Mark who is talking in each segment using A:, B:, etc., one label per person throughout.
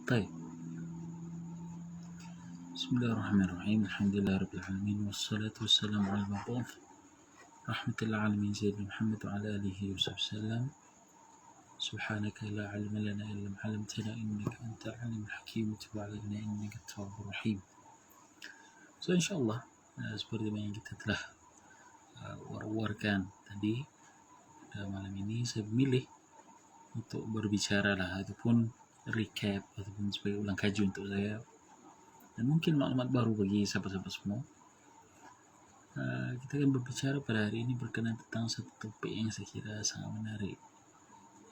A: طيب. بسم الله الرحمن الرحيم. الحمد لله رب العالمين، والصلاة والسلام على المبعوث رحمة العالمين سيدنا محمد وعلى آله وصحبه وسلم. سبحانك لا علم لنا إلا ما علمتنا إنك أنت العليم الحكيم، وتب علينا إنك التواب الرحيم. So insyaallah, seperti yang kita telah war-warkan tadi, malam ini saya memilih untuk berbicara lah, ataupun recap, ataupun sebagai ulang kaji untuk saya, dan mungkin maklumat baru bagi sahabat-sahabat semua. Kita akan berbicara pada hari ini berkenaan tentang satu topik yang saya kira sangat menarik,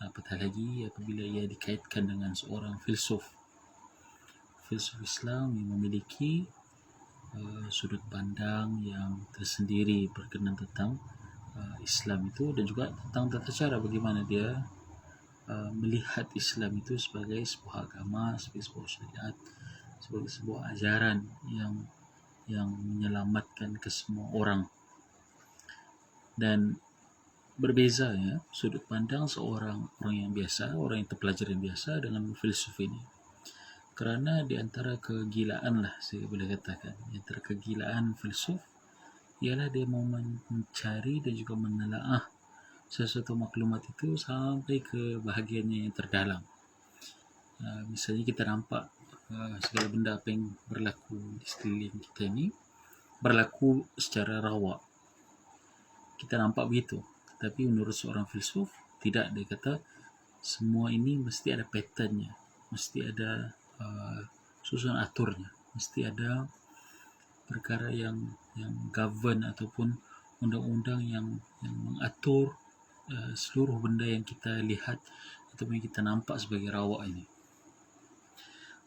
A: apatah lagi apabila ia dikaitkan dengan seorang filsuf Islam yang memiliki sudut pandang yang tersendiri berkenaan tentang Islam itu, dan juga tentang tata cara bagaimana dia melihat Islam itu sebagai sebuah agama, sebagai sebuah syariat, sebagai sebuah ajaran yang menyelamatkan ke semua orang. Dan berbeza ya sudut pandang seorang orang yang biasa, orang yang terpelajar yang biasa dengan filsuf ini. Kerana di antara kegilaan lah, saya boleh katakan, di antara kegilaan filsuf ialah dia mau mencari dan juga menelaah sesuatu maklumat itu sampai ke bahagiannya yang terdalam. Misalnya kita nampak segala benda apa yang berlaku di sekeliling kita ini berlaku secara rawa. Kita nampak begitu. Tetapi menurut seorang filsuf, tidak. Dia kata semua ini mesti ada patternnya, mesti ada susunan aturnya, mesti ada perkara yang govern ataupun undang-undang yang mengatur seluruh benda yang kita lihat ataupun yang kita nampak sebagai rawa ini.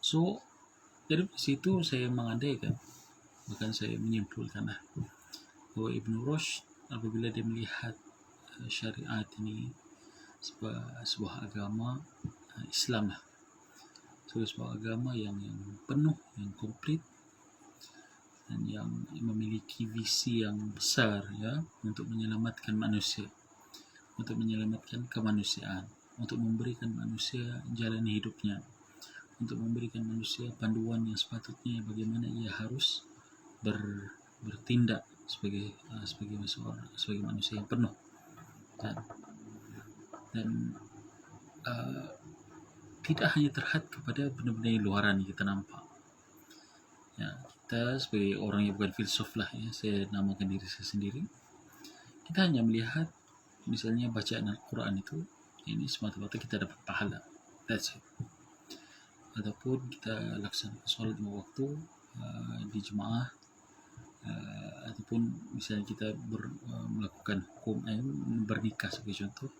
A: So dari situ saya mengandaikan, bahkan saya menyimpulkan bahwa Ibn Rushd apabila dia melihat syariat ini sebuah agama Islam lah, sebuah agama yang penuh, yang komplit, dan yang memiliki visi yang besar ya, untuk menyelamatkan manusia, untuk menyelamatkan kemanusiaan, untuk memberikan manusia jalan hidupnya, untuk memberikan manusia panduan yang sepatutnya bagaimana ia harus bertindak sebagai manusia yang penuh. Dan tidak hanya terhad kepada benda-benda yang luaran yang kita nampak. Ya, kita sebagai orang yang bukan filsuf lah ya, saya namakan diri saya sendiri. Kita hanya melihat misalnya bacaan Al-Quran itu, ini semata-mata kita dapat pahala. That's it. Ataupun kita laksanakan solat 5 waktu di jemaah, ataupun misalnya kita melakukan hukum bernikah sebagai contoh,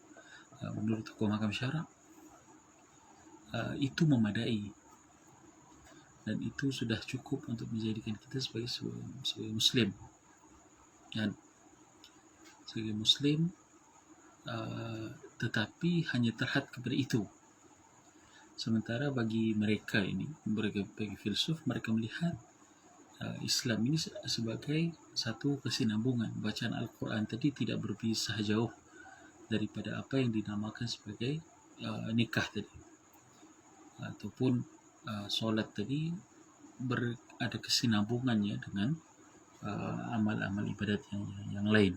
A: menurut hukum hakam syarak, itu memadai, dan itu sudah cukup untuk menjadikan kita sebagai muslim. Dan sebagai muslim, tetapi hanya terhad kepada itu. Sementara bagi mereka ini, bagi filsuf, mereka melihat Islam ini sebagai satu kesinambungan. Bacaan Al-Quran tadi tidak berpisah jauh daripada apa yang dinamakan sebagai nikah tadi, ataupun solat tadi ada kesinambungannya dengan amal-amal ibadat yang lain.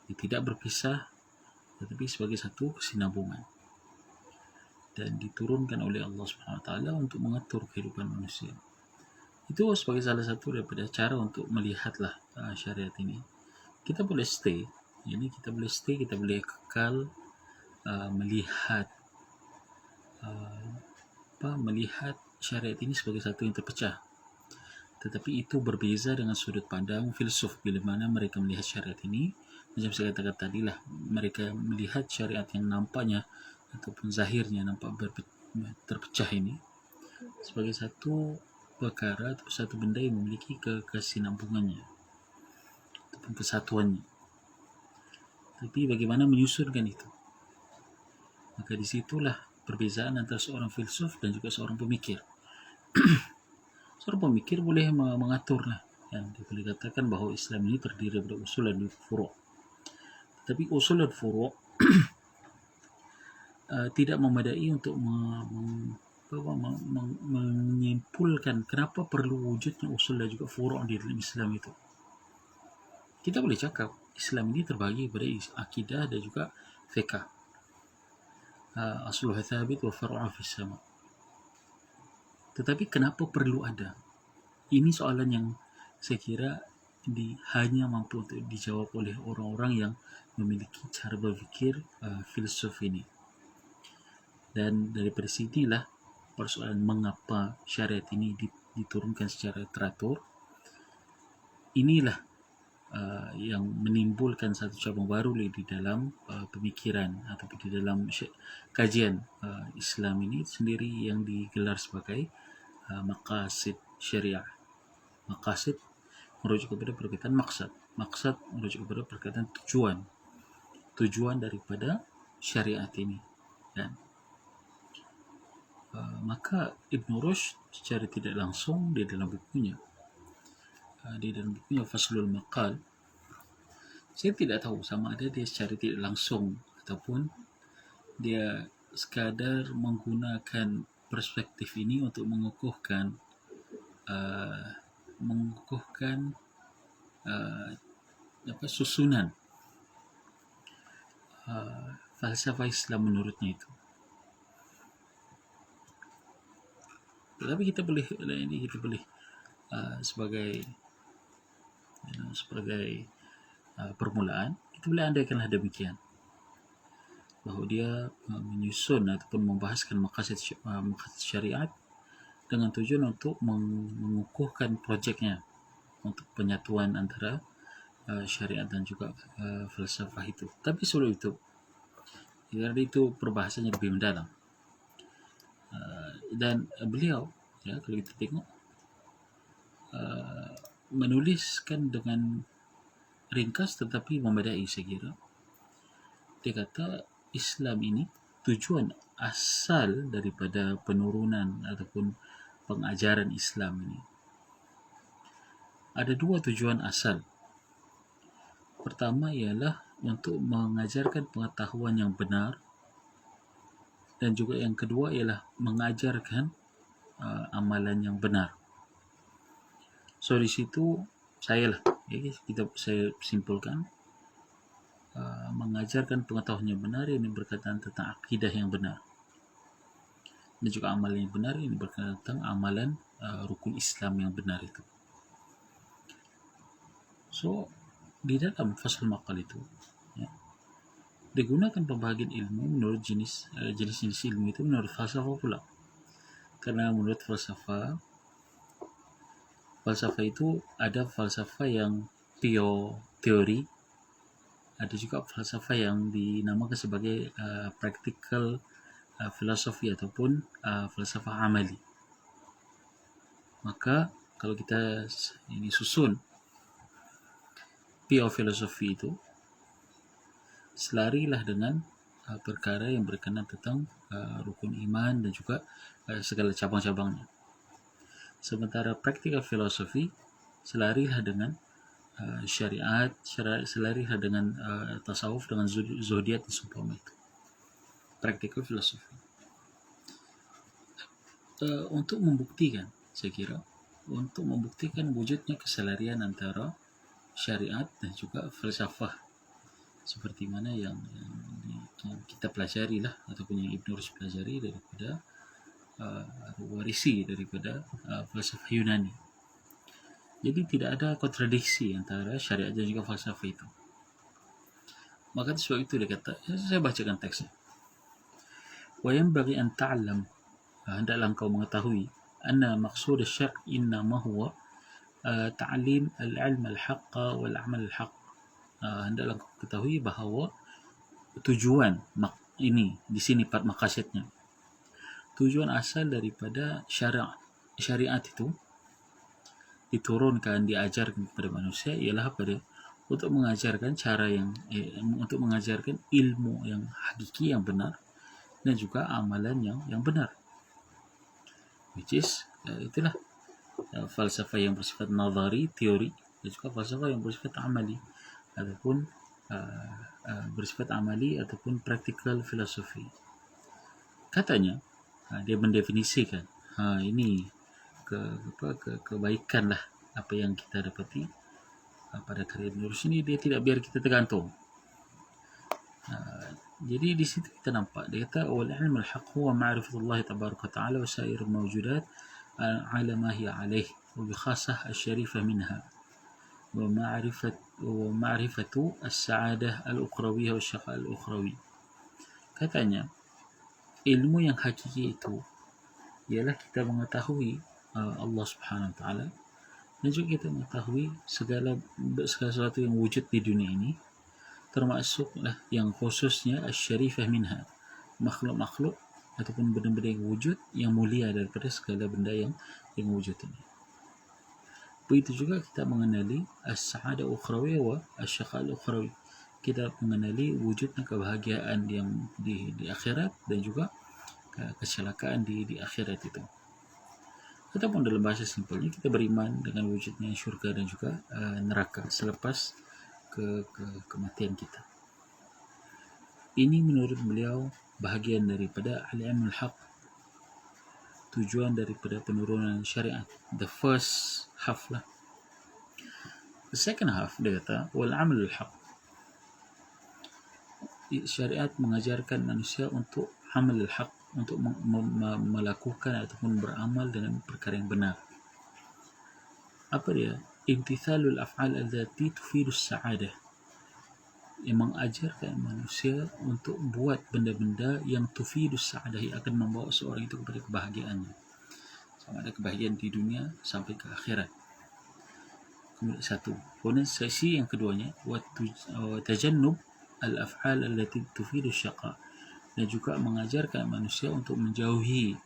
A: Dia tidak berpisah, tetapi sebagai satu kesinambungan, dan diturunkan oleh Allah SWT untuk mengatur kehidupan manusia. Itu sebagai salah satu daripada cara untuk melihatlah syariat ini. Kita boleh stay, kita boleh kekal melihat syariat ini sebagai satu yang terpecah. Tetapi itu berbeza dengan sudut pandang filsuf, bila mana mereka melihat syariat ini, macam saya katakan tadi lah, mereka melihat syariat yang nampaknya ataupun zahirnya nampak terpecah ini sebagai satu perkara atau satu benda yang memiliki kesinambungannya ataupun kesatuannya. Tapi bagaimana menyusunkan itu? Maka disitulah perbezaan antara seorang filsuf dan juga seorang pemikir. Seorang pemikir boleh mengaturlah, yang dia boleh katakan bahawa Islam ini terdiri dari usul dan furu'. Tapi usul dan furu' tidak memadai untuk menyimpulkan kenapa perlu wujudnya usul dan juga furu' di dalam Islam itu. Kita boleh cakap Islam ini terbagi pada akidah dan juga fiqh. Asluha thabit wa far'uha fis sama. Tetapi kenapa perlu ada? Ini soalan yang saya kira hanya mampu untuk dijawab oleh orang-orang yang memiliki cara berfikir filsuf ini. Dan daripada sinilah persoalan mengapa syariat ini diturunkan secara teratur. Inilah yang menimbulkan satu cabang baru di dalam pemikiran ataupun di dalam kajian Islam ini sendiri yang digelar sebagai maqasid syariah. Maqasid merujuk kepada perkataan maksad. Maksad merujuk kepada perkataan tujuan. Tujuan daripada syariat ini. Dan maka Ibn Rushd secara tidak langsung di dalam bukunya Faslul Maqal, saya tidak tahu sama ada dia secara tidak langsung ataupun dia sekadar menggunakan perspektif ini untuk mengukuhkan susunan falsafah Islam menurutnya itu. Tetapi kita boleh sebagai permulaan kita boleh andaikanlah demikian, bahawa dia menyusun ataupun membahaskan maqasid syariat dengan tujuan untuk mengukuhkan projeknya untuk penyatuan antara syariat dan juga falsafah itu. Tapi sebelum itu, kerana itu perbahasannya lebih mendalam, dan beliau kalau kita tengok menuliskan dengan ringkas tetapi memadai. Saya kira dia kata Islam ini tujuan asal daripada penurunan ataupun pengajaran Islam ini ada dua tujuan asal. Pertama ialah untuk mengajarkan pengetahuan yang benar, dan juga yang kedua ialah mengajarkan amalan yang benar. So di situ saya simpulkan mengajarkan pengetahuan yang benar ini berkaitan tentang akidah yang benar, dan juga amalan yang benar ini berkaitan tentang amalan rukun Islam yang benar itu. So di dalam fasal maqal itu digunakan pembahagian ilmu menurut jenis-jenis ilmu itu menurut falsafah pula. Karena menurut falsafah itu ada falsafah yang pure teori, ada juga falsafah yang dinamakan sebagai practical philosophy ataupun falsafah amali. Maka kalau kita ini susun pure philosophy itu, selarilah dengan perkara yang berkenaan tentang rukun iman dan juga segala cabang-cabangnya. Sementara practical philosophy selarilah dengan syariat, selarilah dengan tasawuf, dengan zuhdiat dan seumpama itu. Practical philosophy. Untuk membuktikan, saya kira, untuk membuktikan wujudnya keselarian antara syariat dan juga falsafah, seperti mana yang kita pelajari lah, ataupun yang Ibn Rushd pelajari daripada warisi daripada falsafah Yunani. Jadi tidak ada kontradiksi antara syariat dan juga falsafah itu. Maka sebab itu dia kata, saya bacakan teksnya. Wa yanbaghi an ta'lam, hendaklah engkau mengetahui, anna maqsud asy-syar' innama huwa ta'lim al-'ilm al-haqq wal 'amal al-haqq. Hendaklah engkau ketahui bahawa tujuan ini di sini part maqasidnya, tujuan asal daripada syariat itu diturunkan, diajarkan kepada manusia ialah untuk mengajarkan untuk mengajarkan ilmu yang hakiki, yang benar, dan juga amalan yang benar, which is itulah falsafah yang bersifat nazari, teori, dan juga falsafah yang bersifat amali ataupun practical philosophy. Katanya dia mendefinisikan Ini kebaikan lah apa yang kita dapati pada karya Ibn Rushd ini. Dia tidak biar kita tergantung. Jadi di situ kita nampak dia kata wal ilmu al-haq huwa ma'rifatullah tabaraka ta'ala wa sa'ir al-mawjudat ala ma hiya alayh wa bi khassah al-sharifah minha wa ma'rifatu as-sa'adah al-ukhrawiyah wa syaqa al-ukhrawi. Katanya ilmu yang hakiki itu ialah kita mengetahui Allah Subhanahu wa taala dan juga kita mengetahui segala sesuatu yang wujud di dunia ini, termasuklah yang khususnya asy-syarifah minha, makhluk-makhluk ataupun benda-benda yang wujud yang mulia daripada segala benda yang wujud ini. Begitu juga kita mengenali as-sa'adah ukhrawi wa asy-syaqa al-ukhrawi. Kita mengenali wujudnya kebahagiaan yang di akhirat dan juga kecelakaan di akhirat itu. Ataupun dalam bahasa simpelnya kita beriman dengan wujudnya syurga dan juga neraka selepas kematian kita. Ini menurut beliau bahagian daripada al-ilmul haq, tujuan daripada penurunan syariat. The first half lah. The second half dia kata wal amalul haq, syariat mengajarkan manusia untuk amalul haq, untuk melakukan ataupun beramal dengan perkara yang benar. Apa dia? Imtithalul af'al allati tufidus sa'adah, yang mengajarkan manusia untuk buat benda-benda yang tufidus sa'adah, yang akan membawa seorang itu kepada kebahagiaannya, sama ada kebahagiaan di dunia sampai ke akhirat. Kemudian satu. Kemudian sesi yang keduanya wa tajannub al-af'al allati tufidus syaqa, dan juga mengajarkan manusia untuk menjauhi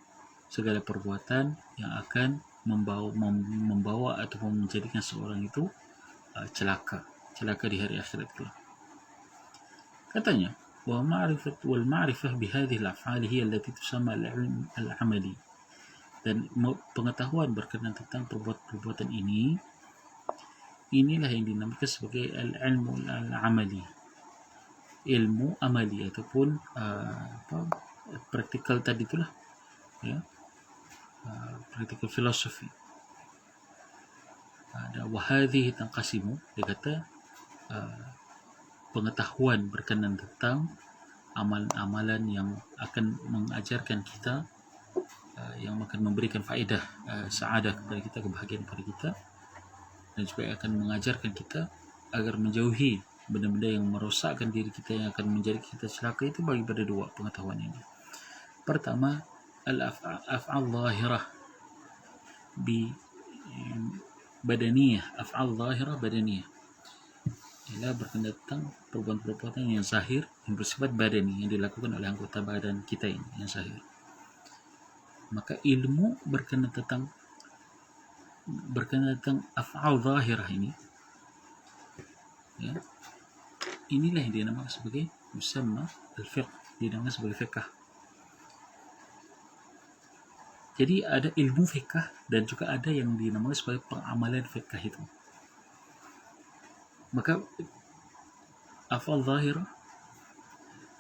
A: segala perbuatan yang akan membawa ataupun menjadikan seorang itu celaka di hari akhirat kelak. Katanya wal ma'rifah bihadhihi al-af'al hiya allati tusamma al-ilm al-amali, dan pengetahuan berkenaan tentang perbuatan inilah yang dinamakan sebagai al-ilmu al-amali, ilmu amali ataupun praktikal tadi itulah ya, practical philosophy. Ada wahadhihi tanqasimu, dia kata pengetahuan berkenaan tentang amalan-amalan yang akan mengajarkan kita, yang akan memberikan faedah sa'adah kepada kita, kebahagiaan kepada kita, dan juga akan mengajarkan kita agar menjauhi benda-benda yang merosakkan diri kita, yang akan menjadi kita celaka. Itu bagi pada dua pengetahuan ini. Pertama, al-af'al zahirah bi badaniyah, af'al zahirah badaniyah, ialah berkenaan tentang perbuatan-perbuatan yang zahir, yang bersifat badani, yang dilakukan oleh anggota badan kita ini, yang zahir. Maka ilmu berkenaan tentang af'al zahirah ini, ya, inilah yang dinamakan sebagai musamma al-fiqh, dinamakan sebagai fiqh. Jadi ada ilmu fiqh dan juga ada yang dinamakan sebagai pengamalan fiqh itu. Maka af'al zahirah,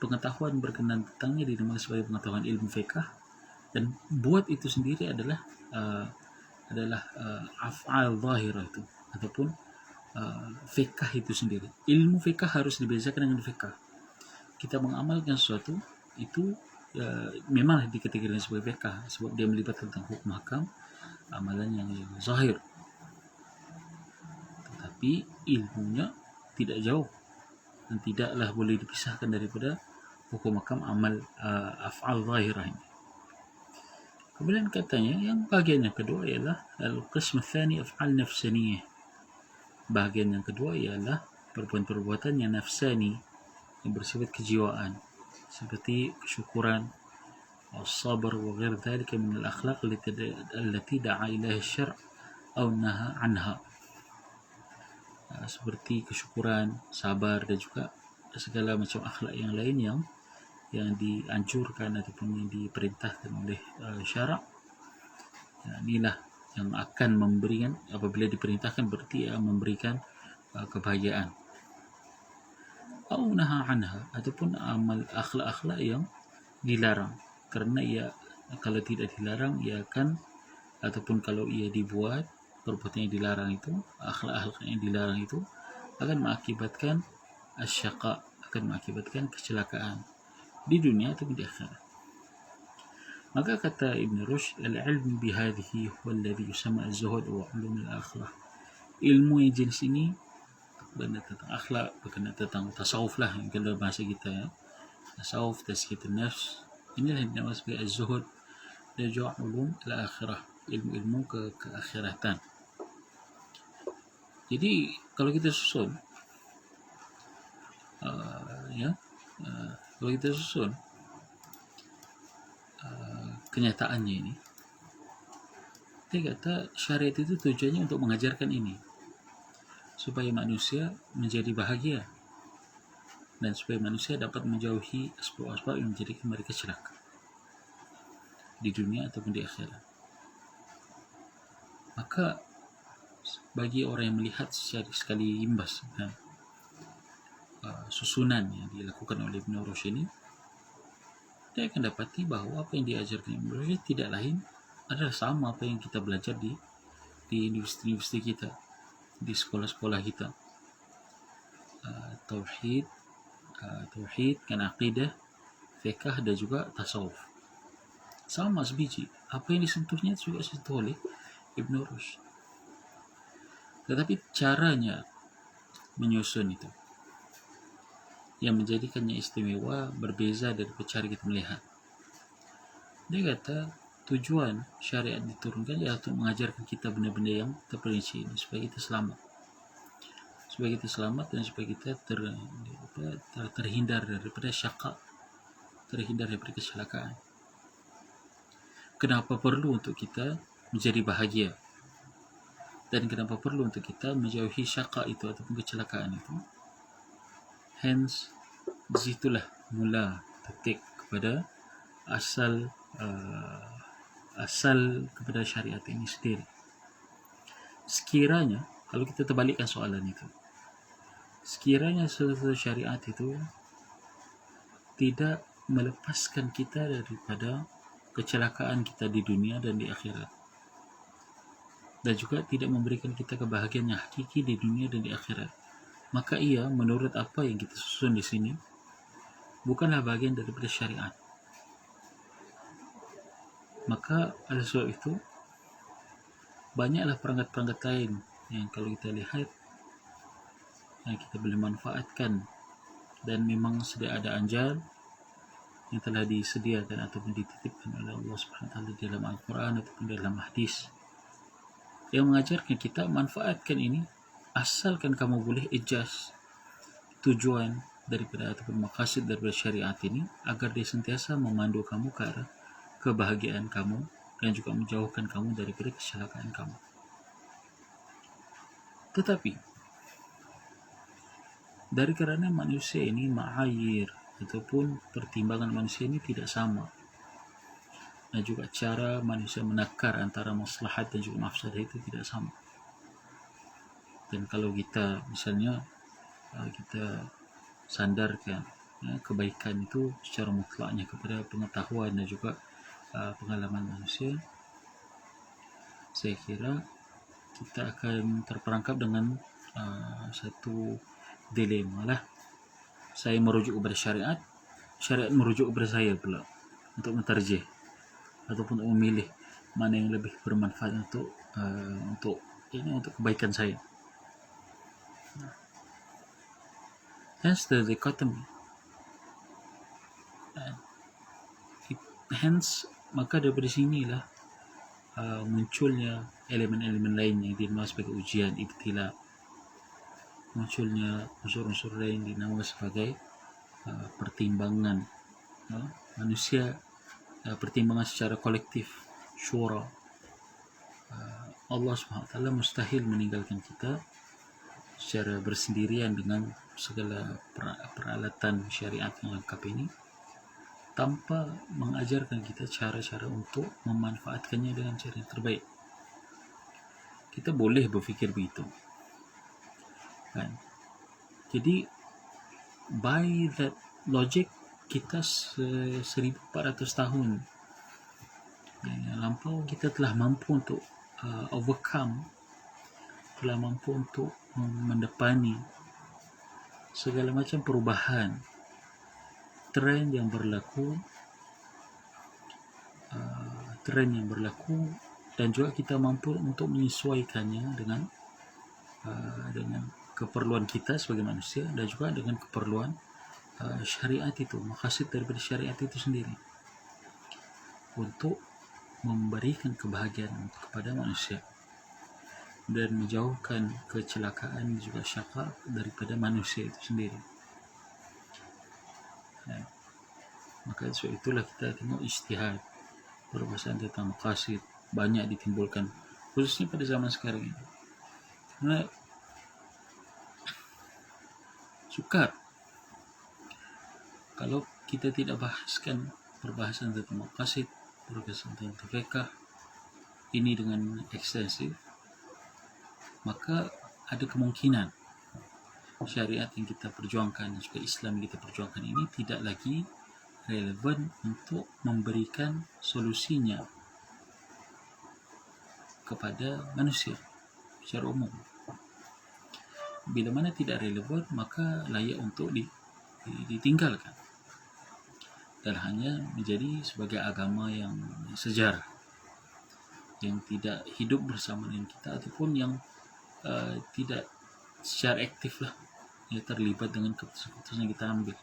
A: pengetahuan berkenaan tentangnya dinamakan sebagai pengetahuan ilmu fiqh, dan buat itu sendiri adalah af'al zahirah itu ataupun fiqh itu sendiri. Ilmu fiqh harus dibezakan dengan fiqh. Kita mengamalkan sesuatu itu memang dikategorikan sebagai fiqh sebab dia melibatkan tentang hukum hakam, amalan yang zahir. Tetapi ilmunya tidak jauh dan tidaklah boleh dipisahkan daripada hukum hakam amal af'al zahirah ini. Kemudian katanya yang bahagian yang kedua ialah al-qism ats-tsani af'al nafsaniyah. Bahagian yang kedua ialah perbuatan-perbuatan yang nafsani, yang bersifat kejiwaan, seperti kesyukuran, as-sabr wa ghair dhalika min al-akhlaq allati da'a ilaiha asy-syar' aw naha anha. Seperti kesyukuran, sabar, dan juga segala macam akhlak yang lain yang dianjurkan ataupun yang diperintahkan oleh syarak. Inilah yang akan memberikan, apabila diperintahkan berarti memberikan kebahagiaan. Au naha anha, ataupun amal akhlak-akhlak yang dilarang kerana ia kalau tidak dilarang ia akan, ataupun kalau ia dibuat, perbuatan yang dilarang itu, akhlak-akhlak yang dilarang itu akan mengakibatkan asyaqa, akan mengakibatkan kecelakaan di dunia atau di akhirat. Maka kata Ibn Rushd, al-ilm bihadhihi huwa alladhi yusamma az-zuhud wa ulum al-akhirah. Ilmu yang jenis ini berkaitan tentang akhlak, berkaitan tentang tasawuf lah, yang dalam bahasa kita ya. Tasawuf, tazkiyatun nafs, inilah yang dinamakan sebagai az-zuhud dan juga ulum al-akhirah, ilmu-ilmu keakhiratan. Jadi kalau kita susun kalau kita susun kenyataannya ini, dia kata syariat itu tujuannya untuk mengajarkan ini, supaya manusia menjadi bahagia dan supaya manusia dapat menjauhi asbab-asbab yang menjadikan mereka celaka di dunia ataupun di akhirat. Maka bagi orang yang melihat secara sekali imbas susunan yang dilakukan oleh Ibn Rushd ini, dia akan dapati bahawa apa yang diajarkan Ibn Rushd tidak lain adalah sama apa yang kita belajar di universiti-universiti kita, di sekolah-sekolah kita. Tauhid, kan aqidah, fiqh dan juga tasawuf. Sama sebiji. Apa yang disentuhnya juga disentuh oleh Ibn Rushd. Tetapi caranya menyusun itu yang menjadikannya istimewa berbeza dari cara kita melihat. Dia kata tujuan syariat diturunkan adalah untuk mengajarkan kita benda-benda yang terperinci ini supaya kita selamat. Supaya kita selamat dan supaya kita terhindar daripada syaqa, terhindar daripada kecelakaan. Kenapa perlu untuk kita menjadi bahagia? Dan kenapa perlu untuk kita menjauhi syaqa itu ataupun kecelakaan itu? Hence, disitulah mula titik kepada asal kepada syariat ini sendiri. Sekiranya, kalau kita terbalikkan soalan itu, sekiranya suatu syariat itu tidak melepaskan kita daripada kecelakaan kita di dunia dan di akhirat, dan juga tidak memberikan kita kebahagiaan yang hakiki di dunia dan di akhirat, maka ia, menurut apa yang kita susun di sini, bukanlah bagian daripada syariat. Maka oleh sebab itu, banyaklah perangkat-perangkat lain yang kalau kita lihat yang kita boleh manfaatkan, dan memang sedia ada anjal yang telah disediakan ataupun dititipkan oleh Allah Subhanahu wa taala dalam Al-Quran ataupun dalam hadis yang mengajarkan kita manfaatkan ini, asalkan kamu boleh adjust tujuan daripada ataupun maqasid daripada syariat ini agar dia sentiasa memandu kamu ke arah kebahagiaan kamu dan juga menjauhkan kamu daripada kecelakaan kamu. Tetapi dari kerana manusia ini ma'ayir ataupun pertimbangan manusia ini tidak sama, dan juga cara manusia menakar antara maslahat dan juga mafsadah itu tidak sama. Dan kalau kita misalnya kita sandarkan kebaikan itu secara mutlaknya kepada pengetahuan dan juga pengalaman manusia, saya kira kita akan terperangkap dengan satu dilema lah. Saya merujuk kepada syariat, syariat merujuk kepada saya pula untuk mentarjih ataupun untuk memilih mana yang lebih bermanfaat untuk kebaikan saya. Hence the dichotomy. Hence, maka daripada sinilah munculnya elemen-elemen lain yang dinamakan sebagai ujian, ibtila. Munculnya unsur-unsur lain dinamakan sebagai pertimbangan manusia, pertimbangan secara kolektif, syura. Allah SWT mustahil meninggalkan kita secara bersendirian dengan segala peralatan syariat yang lengkap ini tanpa mengajarkan kita cara-cara untuk memanfaatkannya dengan cara yang terbaik. Kita boleh berfikir begitu kan? Jadi by that logic, kita 1400 tahun Yang lampau kita telah mampu untuk overcome, telah mampu untuk mendepani segala macam perubahan tren yang berlaku, dan juga kita mampu untuk menyesuaikannya dengan keperluan kita sebagai manusia dan juga dengan keperluan syariat itu, maksud daripada syariat itu sendiri untuk memberikan kebahagiaan kepada manusia dan menjauhkan kecelakaan juga syaqa daripada manusia itu sendiri. Maka sebab itulah kita tengok ijtihad, perbahasan tentang maqasid banyak ditimbulkan, khususnya pada zaman sekarang ini. Karena sukar kalau kita tidak bahaskan perbahasan tentang maqasid, perbahasan tentang fiqh ini dengan ekstensif, maka ada kemungkinan syariat yang kita perjuangkan dan juga Islam yang kita perjuangkan ini tidak lagi relevan untuk memberikan solusinya kepada manusia secara umum. Bila mana tidak relevan, maka layak untuk ditinggalkan dan hanya menjadi sebagai agama yang sejarah, yang tidak hidup bersama dengan kita ataupun yang tidak secara aktif lah ya terlibat dengan keputusan-keputusan yang kita ambil.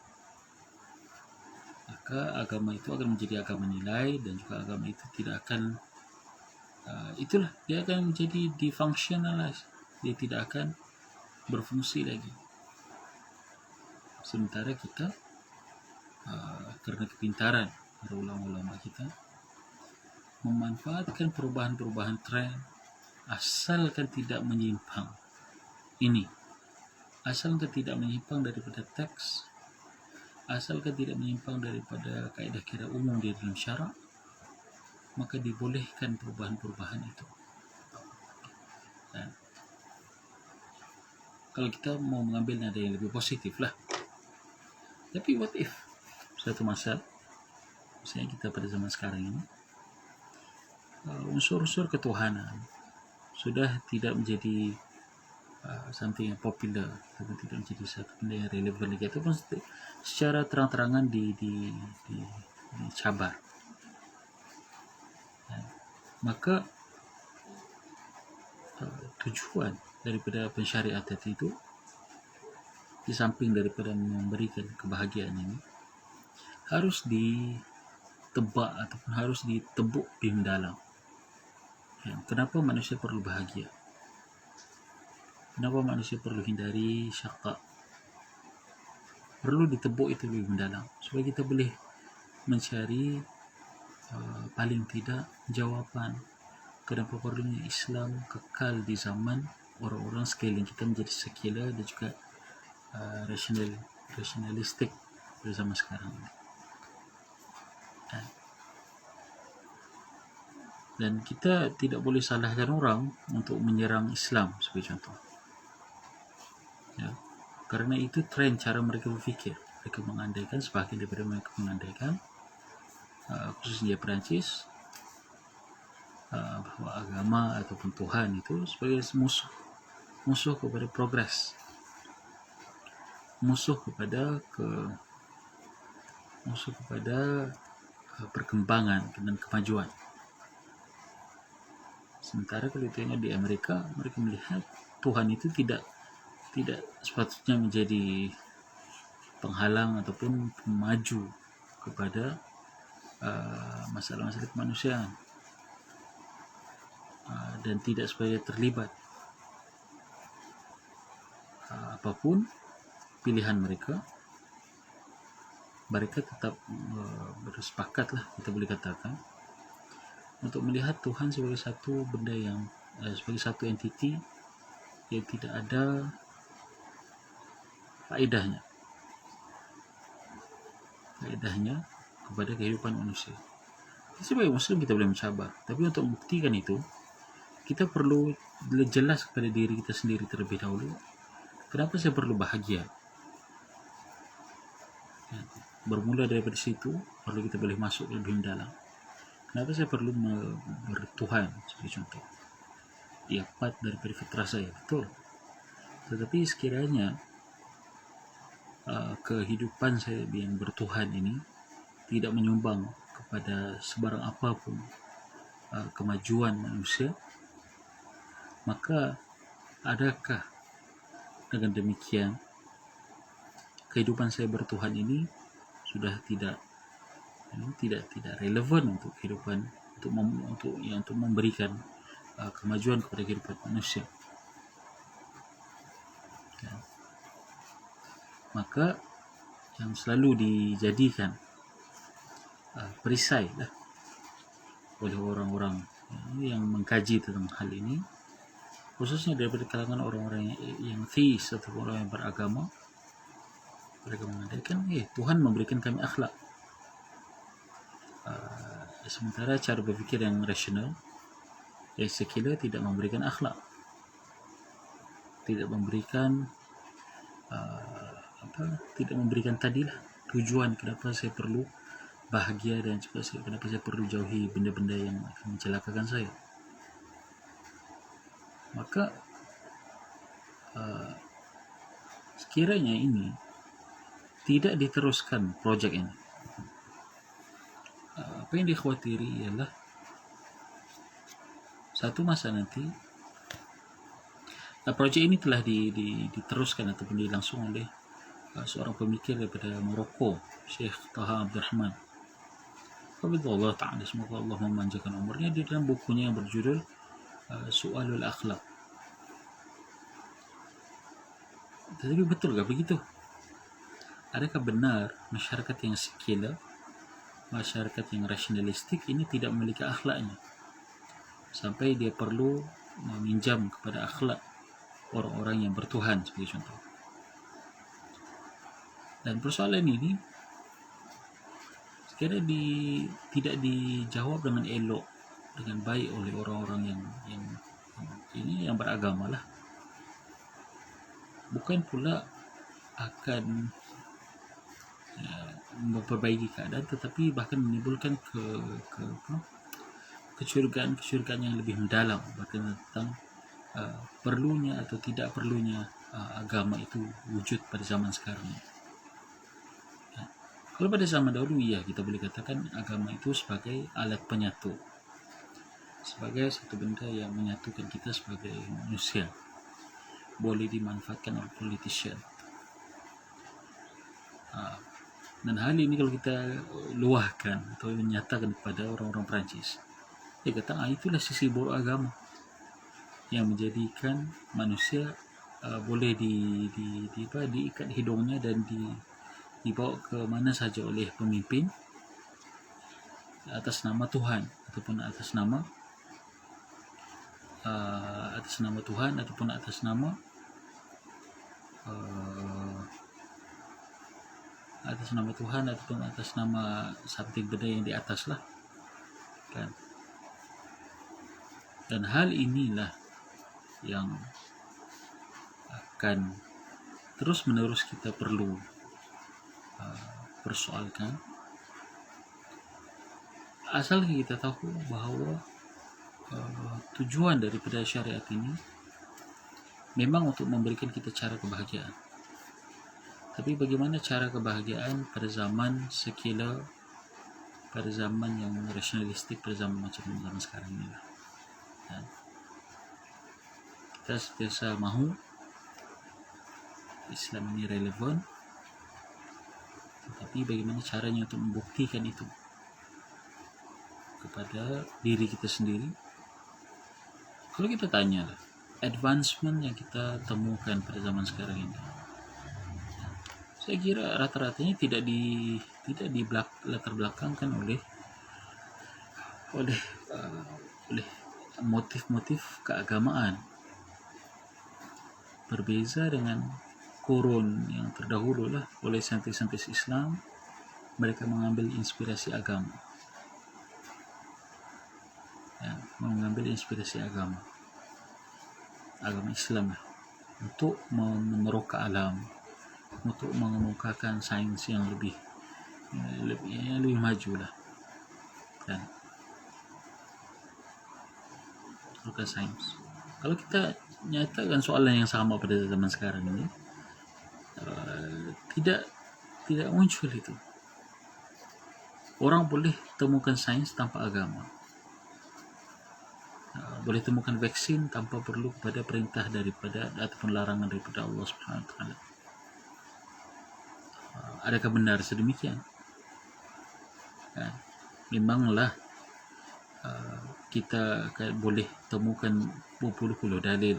A: Maka agama itu akan menjadi agama nilai dan juga agama itu tidak akan itulah dia akan menjadi defunctionalized, dia tidak akan berfungsi lagi. Sementara kita karena kepintaran para ulama-ulama kita memanfaatkan perubahan-perubahan tren asalkan tidak menyimpang ini, asalkan tidak menyimpang daripada teks, asalkan tidak menyimpang daripada kaedah kira umum di dalam syarak, maka dibolehkan perubahan-perubahan itu. Dan kalau kita mau mengambil nada yang lebih positif lah, tapi what if suatu masa misalnya kita pada zaman sekarang ini unsur-unsur ketuhanan sudah tidak menjadi something yang popular, tapi tidak menjadi satu benda yang relevan lagi, ataupun secara terang-terangan dicabar. Maka tujuan daripada pensyariatan itu, di samping daripada memberikan kebahagiaan ini, harus ditebak ataupun harus ditebuk di mendalam. Kenapa manusia perlu bahagia? Kenapa manusia perlu hindari syaqa? Perlu ditebuk itu lebih mendalam supaya kita boleh mencari paling tidak jawapan kenapa perlunya Islam kekal di zaman orang-orang sekeliling kita menjadi sekular dan juga rasionalistik pada zaman sekarang. Dan kita tidak boleh salahkan orang untuk menyerang Islam sebagai contoh, ya, karena itu tren cara mereka berfikir. Mereka mengandaikan, sebahagian daripada mereka mengandaikan, khususnya Perancis, bahawa agama ataupun Tuhan itu sebagai musuh kepada progres, musuh kepada perkembangan dan kemajuan. Sementara kalau tengok di Amerika, mereka melihat Tuhan itu tidak sepatutnya menjadi penghalang ataupun pemaju kepada masalah-masalah kemanusiaan, dan tidak supaya terlibat apapun pilihan mereka tetap bersepakatlah, kita boleh katakan, untuk melihat Tuhan sebagai satu benda yang sebagai satu entiti yang tidak ada faedahnya kepada kehidupan manusia. Sebagai Muslim kita boleh mencabar, tapi untuk membuktikan itu kita perlu jelas kepada diri kita sendiri terlebih dahulu, kenapa saya perlu bahagia. Bermula daripada situ, perlu kita boleh masuk lebih dalam. Kenapa saya perlu bertuhan sebagai contoh? Ia part daripada fitrah saya, betul. Tetapi sekiranya kehidupan saya yang bertuhan ini tidak menyumbang kepada sebarang apapun kemajuan manusia, maka adakah dengan demikian kehidupan saya bertuhan ini sudah tidak relevan untuk kehidupan, untuk memberikan kemajuan kepada kehidupan manusia. Maka yang selalu dijadikan perisai lah oleh orang-orang yang mengkaji tentang hal ini, khususnya daripada kalangan orang-orang yang theis atau orang yang beragama. Mereka mengatakan, Tuhan memberikan kami akhlak, sementara cara berfikir yang rasional, yang sekular, tidak memberikan akhlak, tidak memberikan tidak memberikan tadilah tujuan kenapa saya perlu bahagia dan juga kenapa saya perlu jauhi benda-benda yang akan mencelakakan saya. Maka sekiranya ini tidak diteruskan projek ini, apa yang dikhawatiri ialah satu masa nanti projek ini telah diteruskan ataupun dilangsung oleh seorang pemikir daripada Morocco, Syekh Taha Abdul Rahman, Hafizahullah Ta'ala, semoga Allah memanjangkan umurnya, di dalam bukunya yang berjudul Su'alul Akhlaq. Tetapi betulkah begitu? Adakah benar masyarakat yang sekular, masyarakat yang rasionalistik ini tidak memiliki akhlaknya sampai dia perlu meminjam kepada akhlak orang-orang yang bertuhan sebagai contoh? Dan persoalan ini sekiranya tidak dijawab dengan elok, dengan baik oleh orang-orang yang beragama lah, bukan pula akan memperbaiki keadaan, tetapi bahkan menimbulkan kecurigaan yang lebih mendalam bahkan tentang perlunya atau tidak perlunya agama itu wujud pada zaman sekarang. Kalau pada zaman dahulu, kita boleh katakan agama itu sebagai alat penyatu, sebagai satu benda yang menyatukan kita sebagai manusia, boleh dimanfaatkan oleh politician. Dan hal ini kalau kita luahkan atau menyatakan kepada orang-orang Perancis, dia kata itulah sisi buruk agama yang menjadikan manusia boleh diikat hidungnya dan dibawa ke mana saja oleh pemimpin atas nama Tuhan ataupun atas nama Tuhan ataupun atas nama Tuhan ataupun atas nama something benda yang di atas lah kan. Dan hal inilah yang akan terus menerus kita perlu persoalkan, asal kita tahu bahawa tujuan daripada syariat ini memang untuk memberikan kita cara kebahagiaan. Tapi bagaimana cara kebahagiaan pada zaman sekular, pada zaman yang rasionalistik, pada zaman macam zaman sekarang ini lah. Kita sentiasa mahu Islam ini relevan, tetapi bagaimana caranya untuk membuktikan itu kepada diri kita sendiri. Kalau kita tanya lah, advancement yang kita temukan pada zaman sekarang ini, saya kira rata-ratanya tidak latar belakangkan oleh motif-motif keagamaan. Berbeza dengan kurun yang terdahulu lah, oleh saintis-saintis Islam, mereka mengambil inspirasi agama. Mengambil inspirasi agama Islam lah, untuk meneroka alam, untuk mengemukakan sains yang lebih maju lah. perlukan sains. Kalau kita nyatakan soalan yang sama pada zaman sekarang ini, tidak muncul itu. Orang boleh temukan sains tanpa agama, boleh temukan vaksin tanpa perlu kepada perintah daripada ataupun larangan daripada Allah Subhanahu Wa Taala. Adakah benar sedemikian? Memanglah kita boleh temukan berpuluh-puluh dalil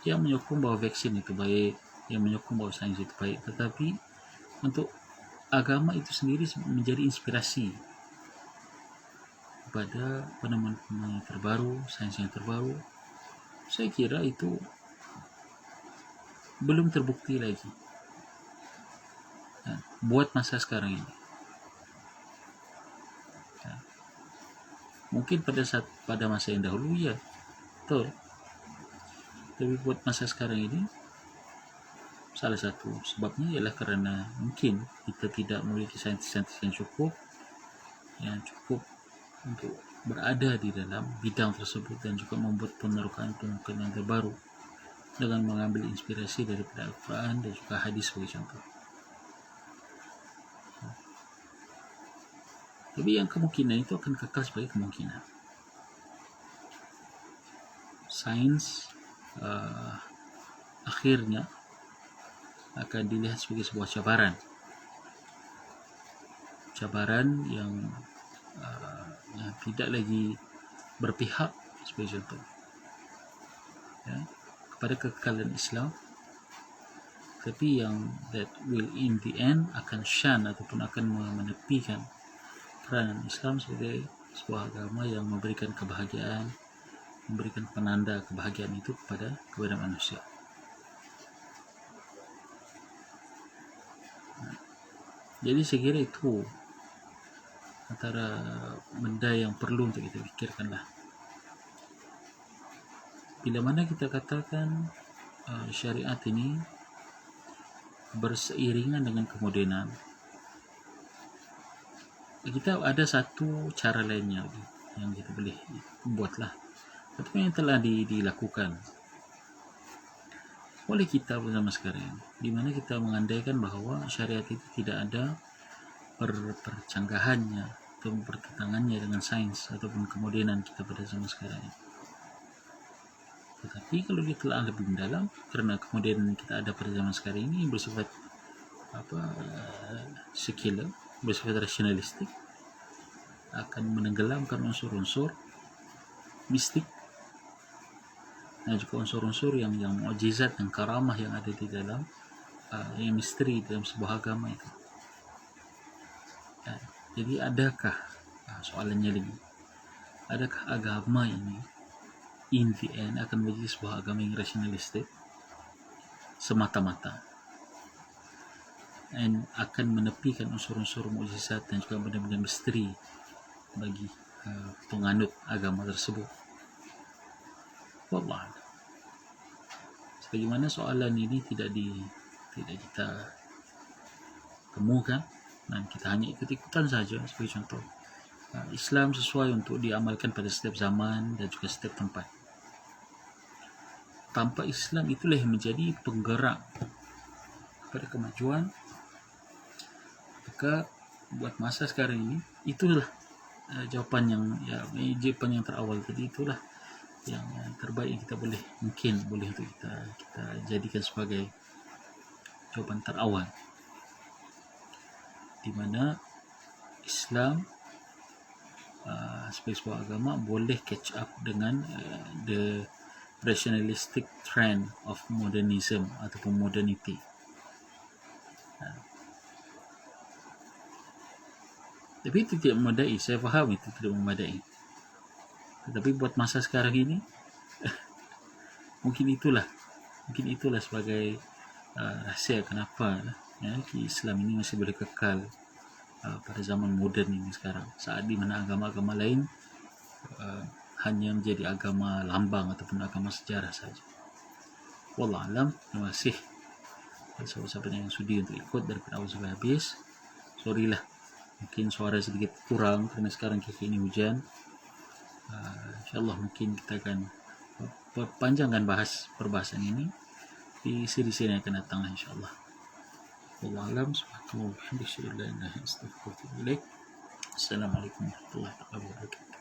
A: yang menyokong bahawa vaksin itu baik, yang menyokong bahawa sains itu baik, tetapi untuk agama itu sendiri menjadi inspirasi pada penemuan-penemuan yang terbaru, sains yang terbaru. Saya kira itu belum terbukti lagi buat masa sekarang ini. Mungkin pada masa yang dahulu ya, betul. Tapi buat masa sekarang ini, salah satu sebabnya ialah kerana mungkin kita tidak memiliki saintis-saintis yang cukup untuk berada di dalam bidang tersebut dan juga membuat penemukan-penemukan yang terbaru dengan mengambil inspirasi daripada Al-Quran dan juga hadis sebagai contoh. Tapi yang kemungkinan itu akan kekal sebagai kemungkinan. Sains akhirnya akan dilihat sebagai sebuah cabaran yang tidak lagi berpihak sebagai contoh kepada kekekalan Islam, tapi yang that will in the end akan shun ataupun akan menepikan peranan Islam sebagai sebuah agama yang memberikan kebahagiaan, memberikan penanda kebahagiaan itu kepada manusia. Jadi saya kira itu antara benda yang perlu untuk kita fikirkanlah. Bila mana kita katakan syariat ini berseiringan dengan kemodenan, kita ada satu cara lainnya yang kita boleh buatlah, atau yang telah dilakukan oleh kita bersama sekarang, di mana kita mengandaikan bahawa syariat itu tidak ada percanggahannya atau pertentangannya dengan sains ataupun kemodenan kita pada zaman sekarang. Tetapi kalau kita telah lebih mendalam, kerana kemodenan kita ada pada zaman sekarang ini bersifat sekular, bersifat rasionalistik, akan menenggelamkan unsur-unsur mistik dan juga unsur-unsur yang mukjizat dan karamah yang ada di dalam yang misteri dalam sebuah agama itu. Jadi adakah soalannya lagi, adakah agama ini in the end akan menjadi sebuah agama yang rasionalistik semata-mata dan akan menepikan unsur-unsur mukjizat dan juga benda-benda misteri bagi penganut agama tersebut? Wallah, sebagaimana soalan ini tidak kita temukan dan kita hanya ikut-ikutan saja sebagai contoh. Islam sesuai untuk diamalkan pada setiap zaman dan juga setiap tempat. Tanpa Islam itulah yang menjadi penggerak pada kemajuan. Maka buat masa sekarang ini, itulah jawapan yang terawal tadi, itulah yang terbaik yang kita boleh untuk kita jadikan sebagai jawapan terawal, di mana Islam sebagai sebuah agama boleh catch up dengan the rationalistic trend of modernism ataupun modernity. Tapi itu tidak memadai, saya faham itu tidak memadai. Tetapi buat masa sekarang ini mungkin itulah sebagai rahsia kenapa Islam ini masih boleh kekal pada zaman moden ini sekarang, saat di mana agama-agama lain hanya menjadi agama lambang ataupun agama sejarah saja. Wallah alam. Terima kasih kepada sahabat-sahabat yang sudi untuk ikut daripada awal sampai habis. Sorry lah, mungkin suara sedikit kurang kerana sekarang kini hujan. InsyaAllah mungkin kita akan panjangkan bahas perbahasan ini di seri-seri yang akan datang insyaAllah. Wallahu a'lam. Subhanallahi wa bihamdihi, asyhadu an la ilaha illa anta, astaghfiruka wa atubu ilaik. Assalamualaikum warahmatullahi wabarakatuh.